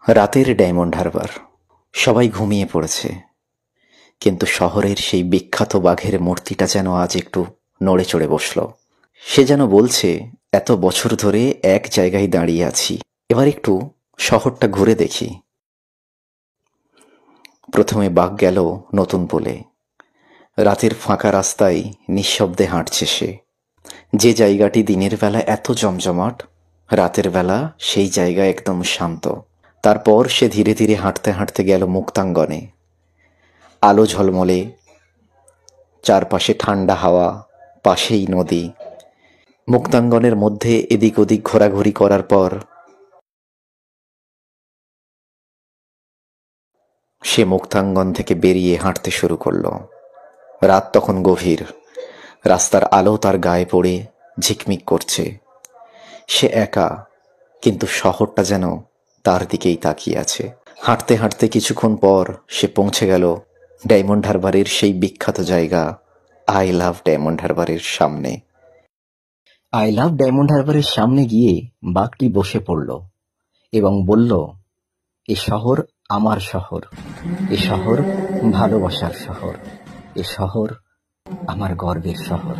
রাতের ডায়মন্ড হারবার। সবাই ঘুমিয়ে পড়েছে, কিন্তু শহরের সেই বিখ্যাত বাঘের মূর্তিটা যেন আজ একটু নড়ে চড়ে বসল। সে যেন বলছে, এত বছর ধরে এক জায়গায় দাঁড়িয়ে আছি, এবার একটু শহরটা ঘুরে দেখি। প্রথমে বাঘ গেল নতুন পোলে। রাতের ফাঁকা রাস্তায় নিঃশব্দে হাঁটছে সে। যে জায়গাটি দিনের বেলা এত জমজমাট, রাতের বেলা সেই জায়গা একদম শান্ত। তারপর সে ধীরে ধীরে হাঁটতে হাঁটতে গেল মুক্তাঙ্গনে। আলো ঝলমলে, চারপাশে ঠান্ডা হাওয়া, পাশেই নদী। মুক্তাঙ্গনের মধ্যে এদিক ওদিক ঘোরাঘুরি করার পর সে মুক্তাঙ্গন থেকে বেরিয়ে হাঁটতে শুরু করলো। রাত তখন গভীর, রাস্তার আলো তার গায়ে পড়ে ঝিকমিক করছে। সে একা, কিন্তু শহরটা যেন তার দিকেই তাকিয়ে আছে। হাঁটতে হাঁটতে কিছুক্ষণ পর সে পৌঁছে গেল ডায়মন্ড হারবারের সেই বিখ্যাত জায়গা আই লাভ ডায়মন্ড হারবারের সামনে। আই লাভ ডায়মন্ড হারবারের সামনে গিয়ে বাঘটি বসে পড়ল এবং বলল, এ শহর আমার শহর, এ শহর ভালোবাসার শহর, এ শহর আমার গর্বের শহর।